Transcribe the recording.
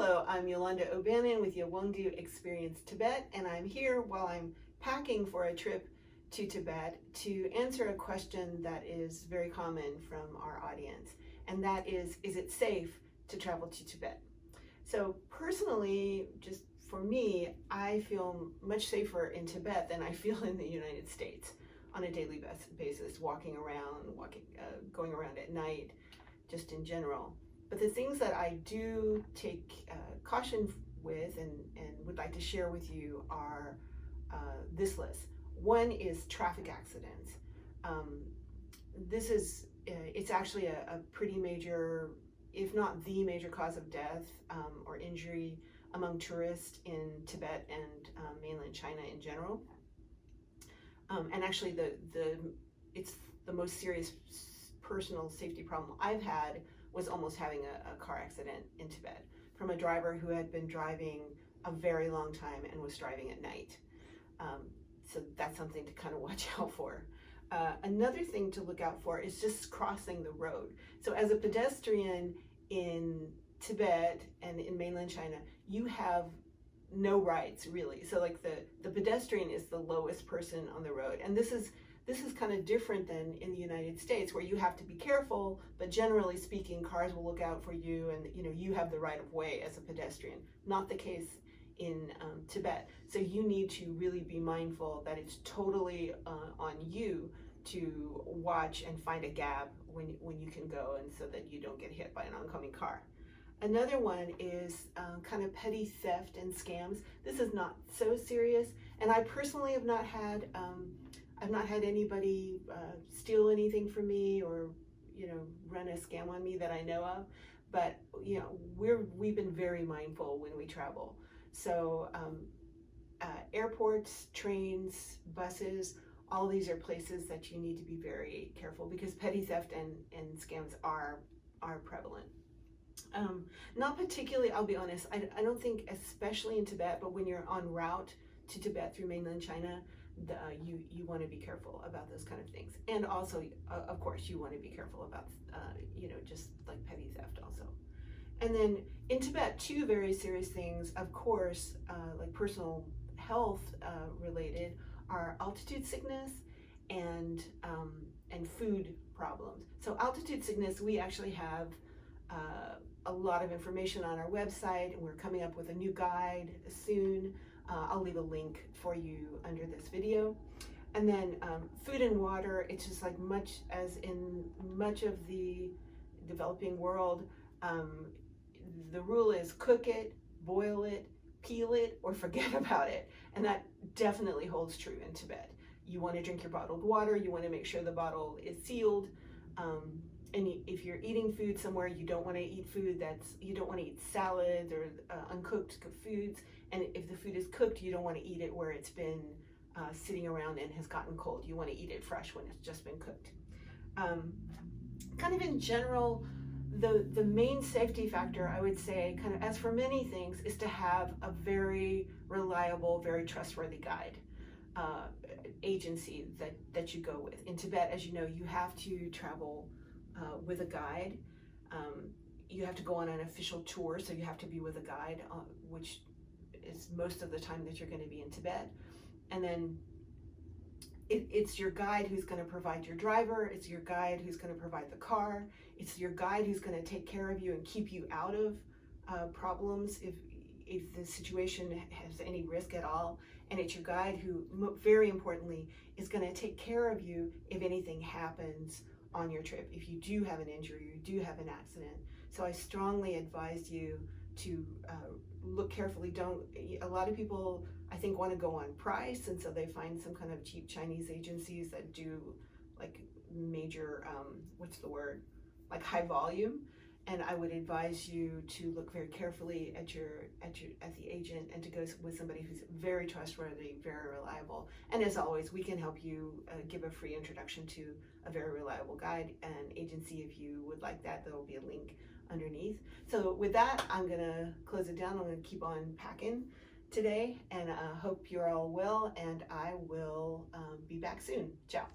Hello, I'm Yolanda with YoWangdu Experience Tibet, and I'm here while I'm packing for a trip to Tibet to answer a question that is very common from our audience, and that is it safe to travel to Tibet? So personally, just for me, I feel much safer in Tibet than I feel in the United States on a daily basis, going around at night, just in general. But the things that I do take caution with and would like to share with you are this list. One is traffic accidents. It's actually a pretty major, if not the major cause of death or injury among tourists in Tibet and mainland China in general. And actually it's the most serious personal safety problem I've had was almost having a car accident in Tibet from a driver who had been driving a very long time and was driving at night. So that's something to kind of watch out for. Another thing to look out for is just crossing the road. So as a pedestrian in Tibet and in mainland China, you have no rights really. So like the pedestrian is the lowest person on the road. And this is kind of different than in the United States, where you have to be careful, but generally speaking, cars will look out for you and you have the right of way as a pedestrian. Not the case in Tibet. So you need to really be mindful that it's totally on you to watch and find a gap when you can go, and so that you don't get hit by an oncoming car. Another one is kind of petty theft and scams. This is not so serious, and I personally have not had I've not had anybody steal anything from me or run a scam on me that I know of, but we've been very mindful when we travel. So airports, trains, buses, all these are places that you need to be very careful, because petty theft and scams are prevalent. Not particularly, I'll be honest, I don't think, especially in Tibet, but when you're en route to Tibet through mainland China, you want to be careful about those kind of things. And also, of course, you want to be careful about, just like petty theft also. And then in Tibet, two very serious things, of course, like personal health related, are altitude sickness and food problems. So altitude sickness, we actually have a lot of information on our website, and we're coming up with a new guide soon. I'll leave a link for you under this video. And then food and water, it's just like much as in much of the developing world, the rule is cook it, boil it, peel it, or forget about it. And that definitely holds true in Tibet. You want to drink your bottled water, you want to make sure the bottle is sealed. And if you're eating food somewhere, you don't want to eat you don't want to eat salads or uncooked foods. And if the food is cooked, you don't want to eat it where it's been sitting around and has gotten cold. You want to eat it fresh when it's just been cooked. Kind of in general, the main safety factor, I would say, kind of as for many things, is to have a very reliable, very trustworthy guide agency that you go with. In Tibet, as you know, you have to travel with a guide. You have to go on an official tour, so you have to be with a guide, which is most of the time that you're going to be in Tibet. And then it's your guide who's going to provide your driver, it's your guide who's going to provide the car, it's your guide who's going to take care of you and keep you out of problems if the situation has any risk at all. And it's your guide who, very importantly, is going to take care of you if anything happens on your trip, if you do have an injury, you do have an accident. So I strongly advise you to look carefully. A lot of people, I think, want to go on price, and so they find some kind of cheap Chinese agencies that do like major, like high volume. And I would advise you to look very carefully at the agent, and to go with somebody who's very trustworthy, very reliable. And as always, we can help you give a free introduction to a very reliable guide and agency if you would like that. There will be a link underneath. So with that, I'm gonna close it down. I'm gonna keep on packing today, and hope you're all well, and I will be back soon. Ciao.